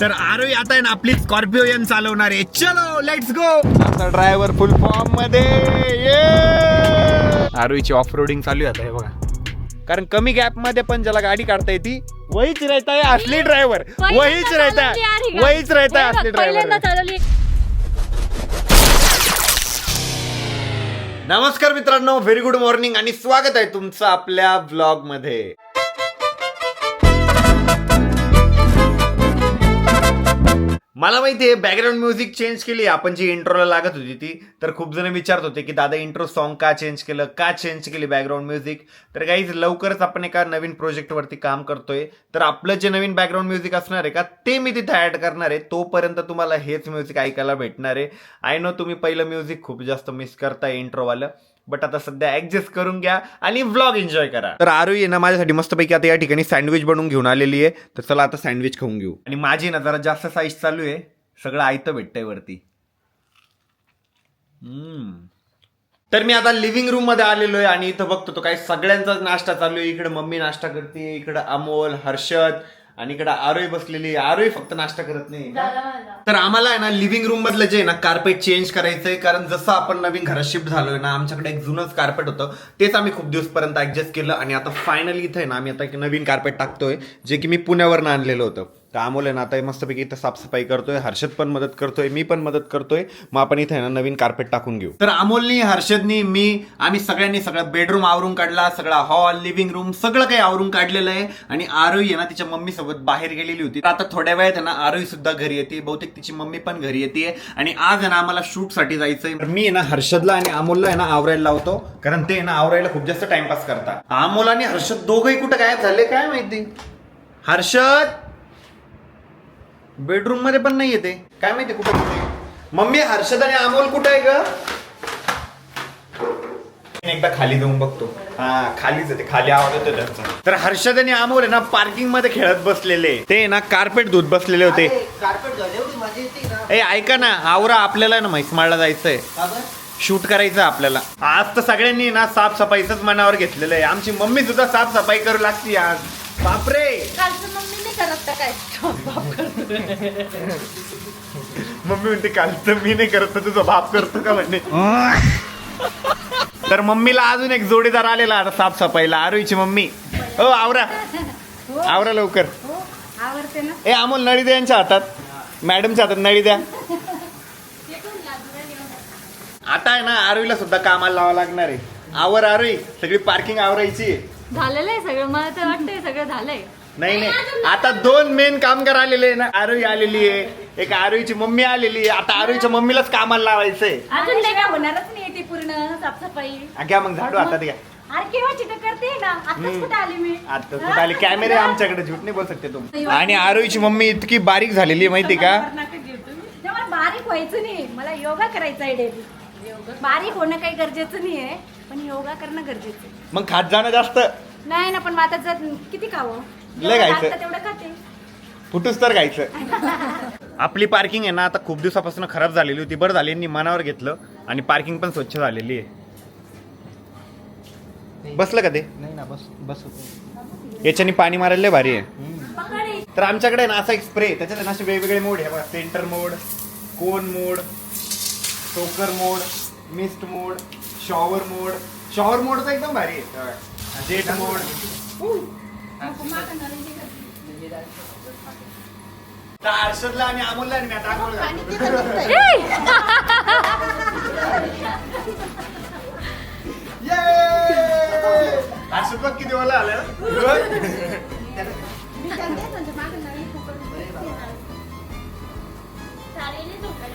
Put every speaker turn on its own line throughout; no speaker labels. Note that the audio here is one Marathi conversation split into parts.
तर आरोही आता आहे ना आपली स्कॉर्पिओ एन चालवणार आहे. चलो लेट्स गो. आता ड्रायव्हर फुल फॉर्म मध्ये ये. आरोहीची ऑफ रोडिंग चालू आहे आता हे बघा. कारण कमी गॅप मध्ये पण ज्याला गाडी काढता येते वहीच रहता है असली ड्रायव्हर. वहीच रहता है, वहीच रहता है असली ड्रायव्हर. नमस्कार मित्रांनो, व्हेरी गुड मॉर्निंग आणि स्वागत आहे तुमचं आपल्या व्लॉग मध्ये. मला माहितीये बॅकग्राऊंड म्युझिक चेंज केली आपण जी इंट्रोला लागत होती ती. तर खूप जण विचारत होते की दादा इंट्रो सॉन्ग का चेंज केलं, का चेंज केली बॅकग्राऊंड म्युझिक. तर गाईज लवकरच आपण एका नवीन प्रोजेक्ट वरती काम करतोय. तर आपलं जे नवीन बॅकग्राऊंड म्युझिक असणार आहे का ते मी तिथे ऍड करणार आहे. तोपर्यंत तुम्हाला हेच म्युझिक ऐकायला भेटणार आहे. आय नो तुम्ही पहिलं म्युझिक खूप जास्त मिस करताय इंट्रोवालं, बट आता सध्या ऍडजस्ट करून घ्या आणि व्लॉग एन्जॉय करा. तर आरोही आहे ना माझ्यासाठी मस्तपैकी आता या ठिकाणी सँडविच बनवून घेऊन आलेली आहे. तर चला आता सँडविच खाऊन घेऊ. आणि माझी ना जरा जास्त साईज चालू आहे, सगळं आयतं भेटतंय वरती. तर मी आता लिव्हिंग रूम मध्ये आलेलो आहे आणि इथं बघतो तो काही सगळ्यांचाच नाश्ता चालू आहे. इकडे मम्मी नाश्ता करते, इकडे अमोल, हर्षद आणि इकडे आरोही बसलेली. आरोही फक्त नाश्ता करत नाही. तर आम्हाला आहे ना लिव्हिंग रूम मधलं जे आहे ना कार्पेट चेंज करायचंय. कारण जसं आपण नवीन घरात शिफ्ट झालोय ना, आमच्याकडे एक जुनंच कार्पेट होतं, तेच आम्ही खूप दिवसपर्यंत ऍडजस्ट केलं आणि आता फायनली इथे ना आम्ही आता एक नवीन कार्पेट टाकतोय जे की मी पुण्यावरनं आणलेलं होतं. तर अमोल आहे ना आता मस्तपैकी इथं साफसफाई करतोय, हर्षद पण मदत करतोय, मी पण मदत करतोय. मग आपण इथे ना नवीन कार्पेट टाकून घेऊ. तर अमोलनी, हर्षदनी, आम्ही सगळ्यांनी सगळं बेडरूम आवरून काढला, सगळा हॉल, लिव्हिंग रूम सगळं काही आवरून काढलेलं आहे. आणि आरोही आहे ना तिच्या मम्मी सोबत बाहेर गेलेली होती. तर आता थोड्या वेळात आहे ना आरोही सुद्धा घरी येते, बहुतेक तिची मम्मी पण घरी येते. आणि आज आहे ना आम्हाला शूट साठी जायचंय. मी आहे ना हर्षदला आणि अमोलला आहे ना आवरायला लावतो, कारण ते आहे ना आवरायला खूप जास्त टाइमपास करतात. अमोल आणि हर्षद दोघंही कुठं गायब झाले काय माहिती. हर्षद बेडरूम मध्ये पण नाही येते, काय माहिती कुठे. मम्मी हर्षद आणि अमोल कुठे आहे ग. एकदा खाली जाऊन बघतो. हा खालीच येते, खाली आवाज येतो त्यांचा. तर हर्षद आणि अमोल आहे ना पार्किंग मध्ये खेळत बसलेले, ते ना कार्पेट धुत बसलेले होते. ए ऐका ना, आवरा आपल्याला ना म्हैसमाळला जायचंय, शूट करायचं आपल्याला. आज तर सगळ्यांनी ना साफसफाईच मनावर घेतलेलं आहे. आमची मम्मी सुद्धा साफसफाई करू लागती आज. बापरे, मम्मी म्हणते कालचं मी नाही करत, तुझा बाप करतो का म्हणते. तर मम्मीला अजून एक जोडीदार आलेला साफसफाईला, आरोहीची मम्मी. हो आवरा, आवरा लवकर. ए अमोल नळी द्या यांच्या हातात, मॅडमच्या हातात नळी द्या. आता आहे ना आरोहीला सुद्धा कामाला लावावं लागणार आहे. आवर आरोही, सगळी पार्किंग आवरायची.
झालेलं आहे सगळं, मला तर वाटतंय सगळं झालंय.
नाही आता दोन मेन कामगार आलेले आहे ना. आरोही आलेली आहे, एक आरोहीची मम्मी आलेली आहे. आता आरोहीच्या मम्मीलाच कामाला लावायचंय.
अजून काय होणारच नाही ती पूर्ण साफसफाई.
घ्या मग झाडू हातात घ्या.
अरे केव्हाची तर करते ना, आताच कुठे आली मी.
आता कुठे आले, कॅमेरे आमच्याकडे, झूट नाही बोल सकते तुम्ही. आणि आरोहीची मम्मी इतकी बारीक झालेली आहे माहिती का.
मला बारीक व्हायचं नाही, मला योगा करायचा आहे डेली. बारीक होणं काही गरजेचं नाही आहे, पण योगा करणं गरजेचं आहे.
मग खात जाणं जास्त
नाही ना, पण आता जर किती खावं,
लय खायचं,
तेवढं खाते.
फुटूस तर खायचं. आपली पार्किंग आहे ना आता खूप दिवसापासून खराब झालेली होती. बरं झाली यांनी मनावर घेतलं आणि पार्किंग पण स्वच्छ झालेली आहे. बसलं का ते.
नाही ना, बस
याच्याने पाणी मारायला भारी आहे. तर आमच्याकडे ना असा एक स्प्रे, त्याच्यात ना असे वेगवेगळे मोड आहे. सेंटर मोड, कोन मोड, टोकर मोड, मिस्ट मोड, शॉवर मोड. शॉवर मोड तर एकदम भारी आहे. जेट मोड. हर्षदला आणि अमोलला आणि मी आता आंघोळ घालतो. हर्षद बघ किती ओला आलं.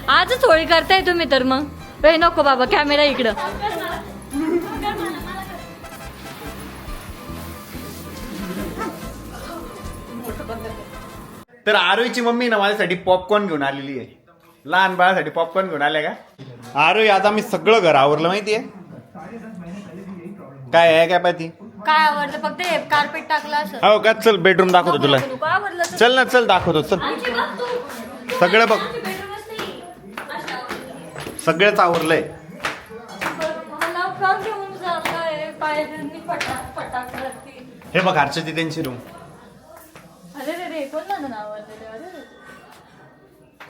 आजच होळी करताय तुम्ही तर मग नको बाबा, कॅमेरा इकडं.
तर आरोहीची मम्मी ना माझ्यासाठी पॉपकॉर्न घेऊन आलेली आहे. लहान बाळासाठी पॉपकॉर्न घेऊन आल्या का. आरोही आता मी सगळं घर आवरलं माहितीये. काय आहे काय पाहिजे,
काय आवडतं, फक्त कार्पेट टाकलं असं.
हो का. चल बेडरूम दाखवतो तुला.
आवडलं
चल ना, चल दाखवतो. चल सगळं बघ, सगळंच आवरलंय. हे बघ हर्षदी त्यांची रूम.
अरे रे रे, कोण नाव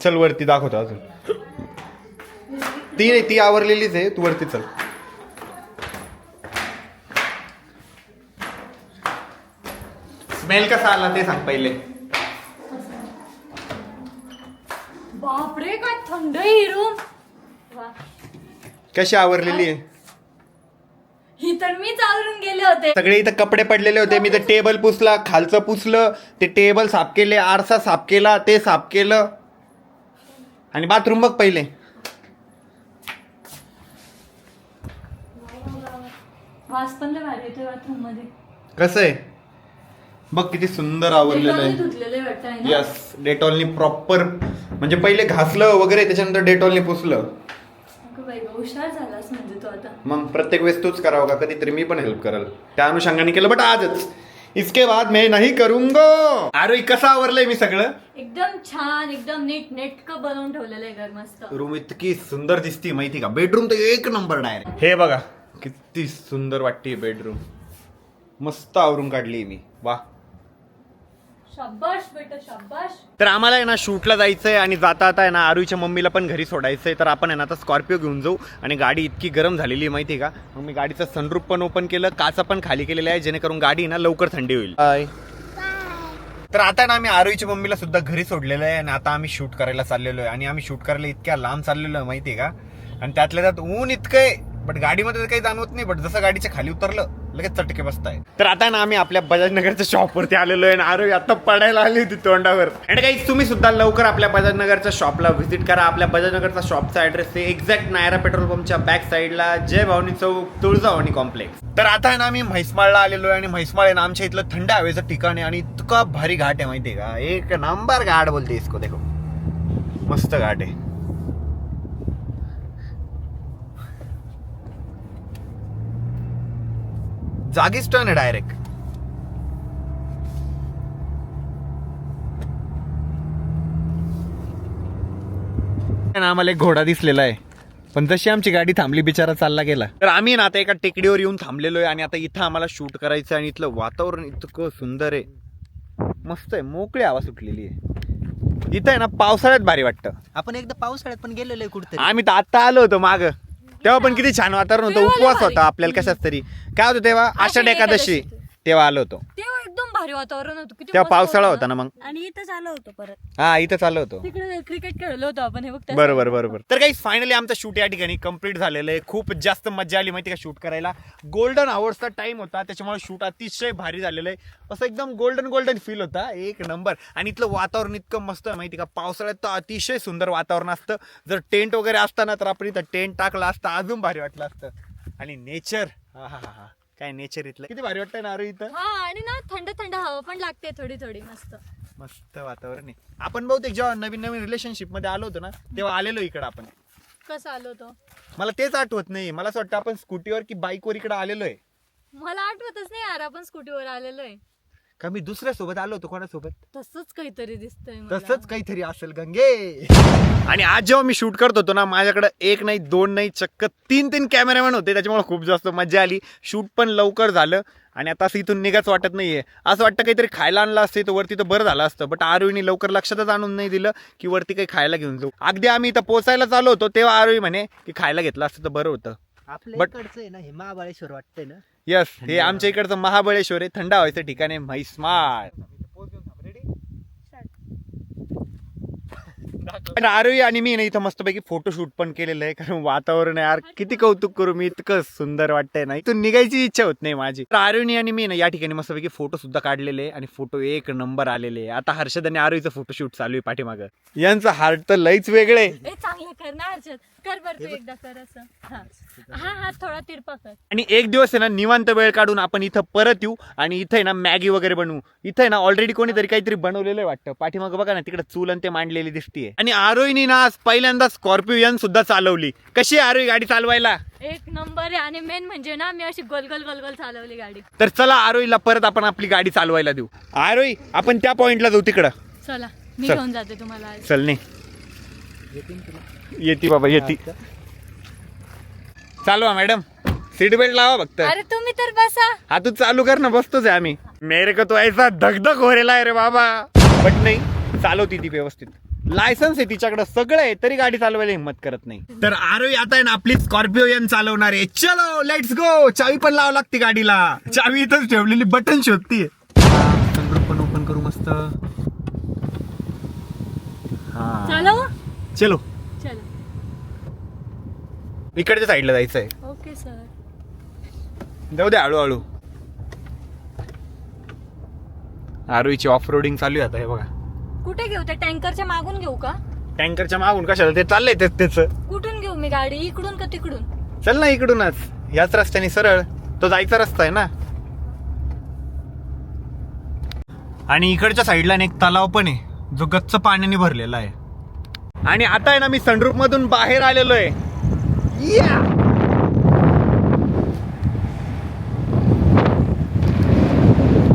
चल वरती दाखवतो अजून. ती नाही, ती आवरलेलीच आहे, तू वरती चल. स्मेल कसा आला ते सांग पहिले.
बापरे काय थंड ही रूम.
कशी आवरलेली आहे.
ही तर मी चालून गेले होते.
सगळे इथं कपडे पडलेले होते, मी तर टेबल पुसला, खालचं पुसलं, ते टेबल साफ केले, आरसा साफ केला, ते साफ केलं. आणि बाथरूम बघ पहिले.
वास पण लय भारी येतोय बाथरूम मध्ये.
कसं आहे बघ, किती सुंदर आवरलेलं आहे.
धुतलेले वाटतं आहे ना.
यस, डेटॉलनी प्रॉपर, म्हणजे पहिले घासलं वगैरे, त्याच्यानंतर डेटॉलनी पुसलं.
अगं बाई गं, हुशार झालास म्हणजे तू आता.
मग प्रत्येक वेळेस तूच करावं का, कधीतरी मी पण हेल्प कराल, त्या अनुषंगाने केलं. बट आजच, इसके बाद मैं नहीं करूंगा. अरे कसं आवरलंय मी सगळं.
एकदम छान, एकदम नीट नेटकं बनवून ठेवलेलं आहे घर मस्त.
रूम इतकी सुंदर दिसती माहिती का. बेडरूम तर एक नंबर डायरेक्ट. हे बघा किती सुंदर वाटते बेडरूम. मस्त आवरून काढली मी. वा.
शाबाश बेटा शाबाश.
तर आम्हाला आहे ना शूटला जायचंय आणि जाता आहे ना आरुईच्या मम्मीला पण घरी सोडायचंय. तर आपण आहे ना आता स्कॉर्पिओ घेऊन जाऊ. आणि गाडी इतकी गरम झालेली आहे माहिती का. मग मी गाडीचं सनरूफ पण ओपन केलं, काचा पण खाली केलेला आहे, जेणेकरून गाडी ना लवकर थंडी होईल. तर आता ना आम्ही आरुईच्या मम्मीला सुद्धा घरी सोडलेलं आहे आणि आता आम्ही शूट करायला चाललेलो आहे. आणि आम्ही शूट करायला इतक्या लांब चाललेलो आहे माहिती का. आणि त्यातल्या त्यात ऊन इतकं आहे, बट गाडीमध्ये काही जाणवत नाही. बट जसं गाडीच्या खाली उतरलं लगेच चटके बसताय. तर आता ना आम्ही आपल्या बजाजनगरच्या शॉपवरती आलेलो आहे. आणि आरोही आता पडायला आली होती तोंडावर. आणि काही तुम्ही सुद्धा लवकर आपल्या बजाजनगरच्या शॉपला व्हिजिट करा. आपल्या बजाजनगरचा शॉपचा ऍड्रेस आहे एक्झॅक्ट नायरा पेट्रोल पंपच्या बॅक साईडला, जय भवानी चौक, तुळजाभवानी कॉम्प्लेक्स. तर आता आहे ना आम्ही म्हैसमाळला आलेलो आहे. आणि म्हैसमाळ आहे ना आमच्या इथलं थंड हवेचं ठिकाण आहे. आणि इतका भारी घाट आहे माहितीये का. एक नंबर घाट बोलते इसको, देखो मस्त घाट आहे. जागीच टर्न आहे डायरेक्ट. आम्हाला एक घोडा दिसलेला आहे, पण जशी आमची गाडी थांबली बिचारा चालला गेला. तर आम्ही ना आता एका टेकडीवर येऊन थांबलेलो आहे. आणि आता इथं आम्हाला शूट करायचं. आणि इथलं वातावरण इतकं सुंदर आहे, मस्त आहे, मोकळी हवा सुटलेली आहे. इथं आहे ना पावसाळ्यात भारी वाटतं.
आपण एकदा पावसाळ्यात पण गेलेलो आहे कुठतरी.
आम्ही तर आता आलो होतो माग, तेव्हा पण किती छान वातावरण होतं. उपवास होता आपल्याला कशाच तरी. काय होतं तेव्हा, आषाढ एकादशी, तेव्हा आलो होतो.
तेव्हा एकदम भारी वातावरण होतं. किती
तेव्हा
मस्त
पावसाळा
होतं
होता ना. मग
आणि इथं चालू होतं परत.
हा इथं चाललो होतो.
तिकडे क्रिकेट खेळलो होतो आपण. हे बघ त्या
बरोबर बरोबर. तर काही फायनली आमचं शूट या ठिकाणी कम्प्लीट झालेलं आहे. खूप जास्त मजा आली माहिती का शूट करायला. गोल्डन आवर्सचा टाइम होता, त्याच्यामुळे शूट अतिशय भारी झालेलं आहे. असं एकदम गोल्डन गोल्डन फील होता, एक नंबर. आणि इथलं वातावरण इतकं मस्त आहे माहिती का. पावसाळ्यात तर अतिशय सुंदर वातावरण असतं. जर टेंट वगैरे असताना तर आपण इथं टेंट टाकला असता, अजून भारी वाटलं असतं. आणि नेचर, हा हा हा, काय नेचर इथलं किती भारी वाटतंय ना अरे इथं.
हा, आणि ना थंड थंड हवा पण लागते थोडी थोडी. मस्त
मस्त वातावरण आहे. आपण बहुतेक जेव्हा नवीन नवीन रिलेशनशिप मध्ये आलो होतो ना, तेव्हा आलेलो इकडं आपण.
कसं आलो होतो
मला तेच आठवत नाही. मला असं वाटतं आपण स्कूटीवर की बाईकवर इकडे आलेलो आहे.
मला आठवतच नाही यार, आपण स्कूटीवर आलेलोय.
का मी दुसऱ्या सोबत आलो होतो, कोणासोबत.
तसंच काहीतरी दिसतंय मला.
तसंच काहीतरी असेल गंगे. आणि आज जेव्हा मी शूट करत होतो ना, माझ्याकडे एक नाही, दोन नाही, चक्क तीन कॅमेरामॅन होते. त्याच्यामुळे खूप जास्त मजा आली. शूट पण लवकर झालं. आणि आता असं इथून निघाच वाटत नाहीये. असं वाटतं काहीतरी खायला आणलं असतं तर वरती तर बरं झालं असतं. बट आरोहीने लवकर लक्षातच आणून नाही दिलं की वरती काही खायला घेऊन जाऊ. अगदी आम्ही इथं पोचायला चालू होतो तेव्हा आरोही म्हणे की खायला घेतलं असतं तर बरं होतं.
आपल्या इकडचं आहे ना हे महाबळेश्वर वाटतंय ना.
यस, हे आमच्या इकडचं महाबळेश्वर आहे, थंड हवेचं ठिकाण आहे, म्हैसमाळ. आरोही आणि मी ना इथं मस्तपैकी फोटोशूट पण केलेलं आहे. कारण वातावरण यार किती कौतुक करू मी, इतकं सुंदर वाटतंय ना, इथून निघायची इच्छा होत नाही माझी. तर आरोही आणि मी ना या ठिकाणी मस्तपैकी फोटो सुद्धा काढलेले आणि फोटो एक नंबर आलेले. आता हर्षद आणि आरोहीचं फोटोशूट चालू आहे पाठीमागं. यांचं हार्ट तर लईच वेगळे.
चांगलं कर ना हर्षद, कर बर तू एकदा कर असं. हा हा, थोडा तिरपा कर.
आणि एक दिवस आहे ना निवांत वेळ काढून आपण इथं परत येऊ आणि इथं आहे ना मॅगी वगैरे बनवू. इथं आहे ना ऑलरेडी कोणीतरी काहीतरी बनवलेलं वाटतं. पाठीमागं बघा ना तिकडे चूल आणि ते मांडलेली दिसतीये. आणि आरोहीने ना आज पहिल्यांदा स्कॉर्पिओ सुद्धा चालवली. कशी आहे आरोही गाडी चालवायला?
एक नंबर आहे. आणि मेन म्हणजे ना मी अशी गोल गोल गोल गोल चालवली गाडी.
तर चला आरोहीला परत आपण आपली गाडी चालवायला देऊ. आरोही आपण त्या पॉइंटला जाऊ तिकडं.
चला मी
चल.
घेऊन जाते तुम्हाला आज.
चल नाही येते बाबा येते. चालवा मॅडम, सीट बेल्ट लावा फक्त.
अरे तुम्ही तर बसा.
हा तू चालू कर ना, बसतोच आहे आम्ही. मेरे को तो ऐसा धगधग हो रेला आहे रे बाबा. बट नाही, चालवती ती व्यवस्थित. लायसन्स आहे तिच्याकडे, सगळं आहे, तरी गाडी चालवायला हिंमत करत नाही. तर आरोही आता आहे ना आपली स्कॉर्पिओ एन चालवणार आहे. चलो लेट्स गो. चावी पण लावावं लागते गाडीला, चावी इथंच ठेवलेली, बटन शोधतीये. सनरूफ पण ओपन करू मस्त. हा
चलो
चलो,
चलो.
इकडच्या साईडला जायचंय.
Okay sir.
जाऊ दे हळूहळू. आरोहीची ऑफ रोडिंग चालू आहे आता. हे बघा,
कुठे घेऊ? त्या टँकरच्या मागून घेऊ का?
टँकरच्या मागून कशाला? ते चाललंय त्याच.
कुठून घेऊ मी गाडी? इकडून का तिकडून?
चल ना इकडूनच, याच रस्त्याने सरळ, तो जायचा रस्ता आहे ना. आणि इकडच्या साईडला एक तलाव पण आहे जो गच्च पाण्याने भरलेला आहे. आणि आता आहे ना मी सनरूफ मधून बाहेर आलेलो आहे.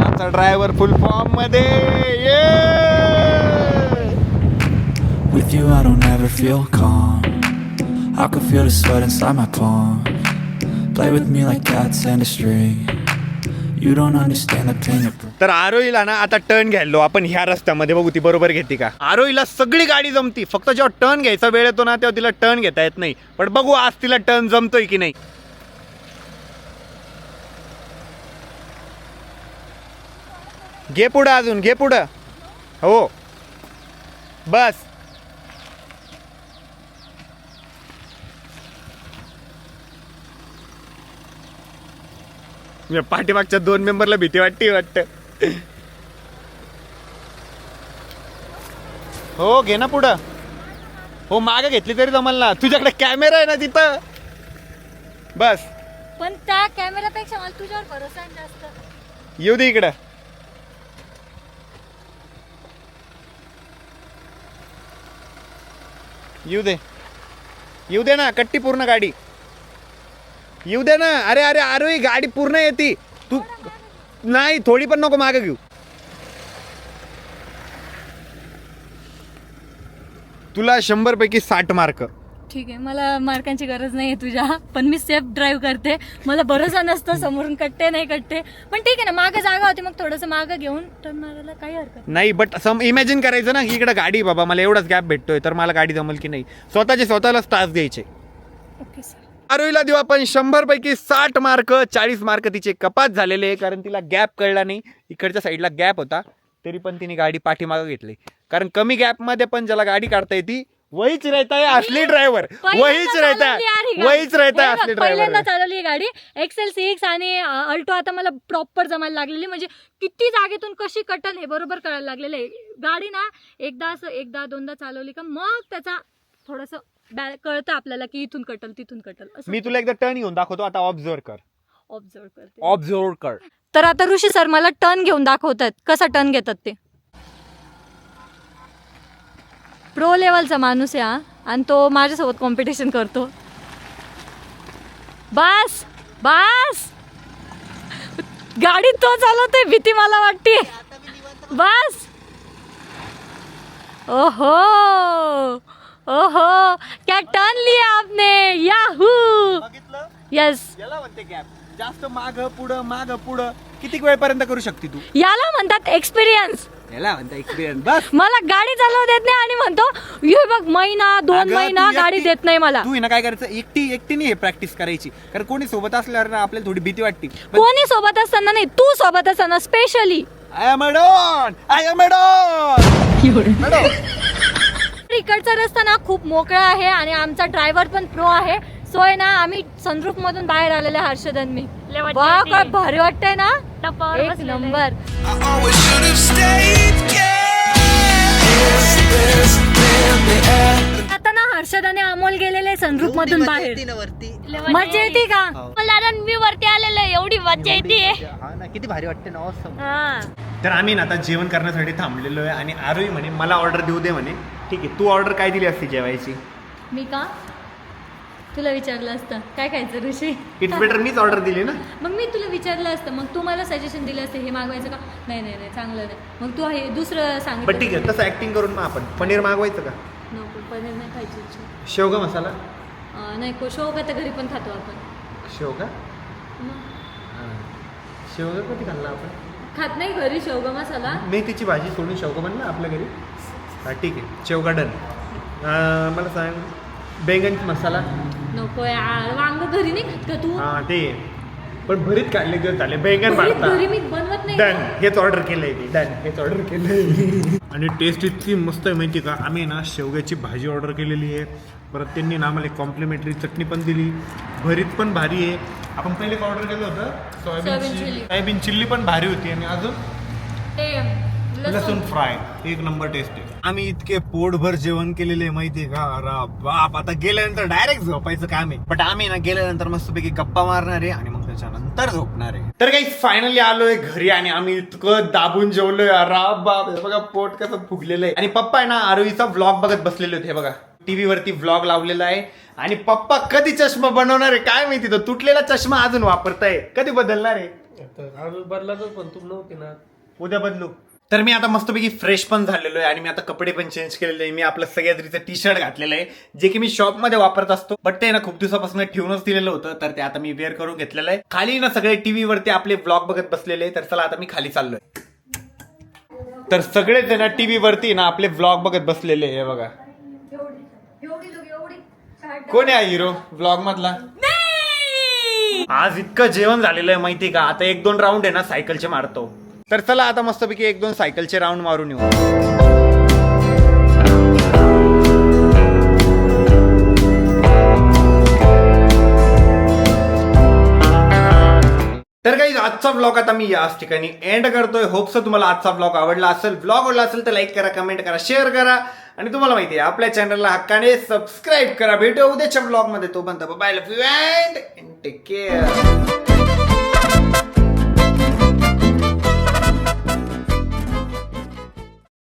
आमचा ड्रायव्हर फुल फॉर्म मध्ये.
With you I don't ever feel calm. I can feel the sweat inside my palm. Play with me like cats and a string. You don't understand the pain it brings.
तर आरोहीला ना आता टर्न घ्यायलो आपण ह्या रस्त्यामध्ये, बघू ती बरोबर घेते का. आरोहीला सगळी गाडी जमती, फक्त जेव्हा टर्न घ्यायचा वेळ येतो ना तेव्हा तिला टर्न घेता येत नाही. पण बघू आज तिला टर्न जमतोय की नाही. घे पुढं, अजून घे पुढं. हो बस. पाठीमागच्या 2 मेंबरला भीती वाटतं. हो घे ना पुढं. हो मागे घेतली तरी जमल ना, तुझ्याकडे कॅमेरा आहे ना तिथं. बस
पण त्या कॅमेरापेक्षा मला तुझ्यावर भरोसा आहे जास्त.
येऊ दे इकडं. येऊ दे ना, कट्टी पूर्ण गाडी येऊ दे ना. अरे अरे अरे गाडी पूर्ण येते. तू नाही, थोडी पण नको मागे घेऊ. तुला 100 पैकी 60 मार्क.
ठीक आहे, मला मार्कांची गरज नाही आहे तुझ्या, पण मी सेफ ड्राईव्ह करते. मला भरोसा नसतो समोरून कट्टे नाही कट्टे, पण ठीक आहे ना. मागे जागा होती, मग थोडंसं मागं घेऊन टर्न मारायला काही हरकत
नाही. बट इमॅजिन करायचं ना की इकडे गाडी, बाबा मला एवढाच गॅप भेटतोय तर मला गाडी जमल की नाही. स्वतःला स्टार्स द्यायचे.
Okay sir.
आरोहीला देऊ आपण 100 पैकी 60 मार्क. 40 मार्क तिचे कपात झालेले आहे, कारण तिला गॅप कळला नाही. इकडच्या साईडला गॅप होता तरी पण तिने गाडी पाठीमागं घेतली. कारण कमी गॅप मध्ये पण ज्याला गाडी काढता येते वहीच रहता है असली ड्रायव्हर. वहीच रहता है असली ड्रायव्हर.
पहिल्यांदा चालवली गाडी. XL6 आणि अल्टो आता मला प्रॉपर जमायला लागलेली, म्हणजे किती जागेतून कशी कटल हे बरोबर कळायला लागलेलं आहे. गाडी ना एकदा दोनदा चालवली का मग त्याचा थोडंसं कळतं आपल्याला की इथून कटल तिथून कटल.
मी तुला एकदा टर्न घेऊन दाखवतो, आता ऑब्झर्व कर. ऑब्झर्व कर.
तर आता ऋषी सर मला टर्न घेऊन दाखवतात, कसा टर्न घेतात ते. प्रो लेवलचा माणूस आहे हा, आणि तो माझ्यासोबत कॉम्पिटिशन करतो. बस गाडी तो चालवतोय, भीती मला वाटते. बस. ओहो क्या टर्न लिया आपने. याहू. यस.
याला म्हणते गॅप. जास्त माग पुढं किती वेळपर्यंत करू शकते तू.
याला म्हणतात एक्सपिरियन्स.
याला म्हणते एक्सपिरियन्स. बस.
मला गाडी चालवू देत नाही आणि म्हणतो ये बघ 1-2 महिना गाडी देत नाही मला.
तू ना काय करायचं, एकटीने हे प्रॅक्टिस करायची, कारण कोणी सोबत असल्यावर ना आपल्याला थोडी भीती वाटते.
कोणी सोबत असताना नाही, तू सोबत असताना specially.
I am a don.
इकडचा रस्ता ना खूप मोकळा आहे आणि आमचा ड्रायव्हर पण प्रो आहे. सो आहे ना आम्ही सनरूफ मधून बाहेर आलेले हर्षदन मी. वा काय भारी वाटतंय ना. एक नंबर. आता ना हर्षद आणि अमोल गेलेले सनरूफ मधून बाहेर.
वरती
मजा येते का?
कारण मी वरती आलेलो आहे, एवढी मजा येते.
हा ना, किती भारी वाटते ना. awesome.
तर आम्ही ना आता जेवण करण्यासाठी थांबलेलो आहे आणि आरोही म्हणे मला ऑर्डर देऊ दे म्हणे. ठीक आहे, तू ऑर्डर काय दिली असती जेवायची?
मी का तुला विचारलं असतं काय खायचं ऋषी.
इट्स बेटर मीच ऑर्डर दिली ना.
मग मी तुला विचारलं असतं, मग तू मला सजेशन दिलं असतं हे मागवायचं का. नाही चांगलं नाही. मग तू हे दुसरं
पण
सांगितलं.
ठीक आहे, तसं ऍक्टिंग करून मग आपण पनीर मागवायचं का?
नको, पनीर नाही खायची इच्छा.
शेवगा मसाला.
नाही शेवगा तर घरी पण खातो आपण.
शेवगा
मग
शेवगा कधी खाल्ला आपण?
खात नाही घरी शेवगा मसाला.
मेथीची भाजी सोडून शेवगा बनला आपल्या घरी. हा ठीक आहे शेवगा डन. मला सांग बैंगन मसाला.
नको यार, वांग घरी नाही खात का तू?
हा ते पण भरीत काढले दिवस झाले बैंगन
घरी
मारता.
मी बनवत नाही.
डन हेच ऑर्डर केलंय मी. डन हेच ऑर्डर केलंय. आणि टेस्ट इतकी मस्त आहे माहिती का. आम्ही ना शेवग्याची भाजी ऑर्डर केलेली आहे. परत त्यांनी ना आम्हाला कॉम्प्लिमेंटरी चटणी पण दिली. भरीत पण भारी आहे. आपण पहिले ऑर्डर केलं होतं सोयाबीन चिल्ली पण भारी होती. आणि अजून
ते
लसूण फ्राय एक नंबर टेस्ट आहे. आम्ही इतके पोटभर जेवण केलेले माहितीये का. अरे बाप आता गेल्यानंतर डायरेक्ट झोपायचं काम आहे. बट आम्ही ना गेल्यानंतर मस्तपैकी गप्पा मारणार आहे आणि मग त्याच्यानंतर झोपणार आहे. तर काही फायनली आलोय घरी आणि आम्ही इतकं दाबून जेवलोय. अरे बाप हे बघा पोट कसं फुगलेलं आहे. आणि पप्पा आहे ना आरोहीचा व्लॉग बघत बसलेले होते. हे बघा टीव्ही वरती व्लॉग लावलेला आहे. आणि पप्पा कधी चष्मा बनवणार आहे काय माहिती. तो तुटलेला चष्मा अजून वापरताय. कधी बदलणार आहे.
बदलाच पण तू नव्हती ना.
उद्या बदलू. तर मी आता मस्तपैकी फ्रेश पण झालेलो आहे आणि मी आता कपडे पण चेंज केलेले आहे. मी आपलं सह्याद्रीचं टी शर्ट घातलेलं आहे जे की मी शॉपमध्ये वापरत असतो. बट ते ना खूप दिवसापासून ठेवूनच दिलेलं होतं. तर ते आता मी वेअर करून घेतलेलं आहे. खाली ना सगळे टीव्ही वरती आपले व्लॉग बघत बसलेले. तर चला आता मी खाली चाललोय. तर सगळेच ना टीव्ही वरती ना आपले व्लॉग बघत बसलेले आहे. बघा कोण आहे हिरो व्लॉग मधला. आज इतकं जेवण झालेलं आहे माहिती का. आता 1-2 राऊंड आहे ना सायकलचे मारतो. तर चला आता मस्तपैकी 1-2 सायकलचे राऊंड मारून येऊ. तर काही आजचा व्लॉग आता मी याच ठिकाणी एंड करतोय. होप्स तुम्हाला आजचा व्लॉग आवडला असेल. व्लॉग आवडला असेल तर लाईक करा, कमेंट करा, शेअर करा. आणि तुम्हाला माहिती आहे आपल्या चॅनलला हक्काने सबस्क्राईब करा. भेटू उद्याच्या व्लॉग मध्ये. तो बनता bye love you and take care.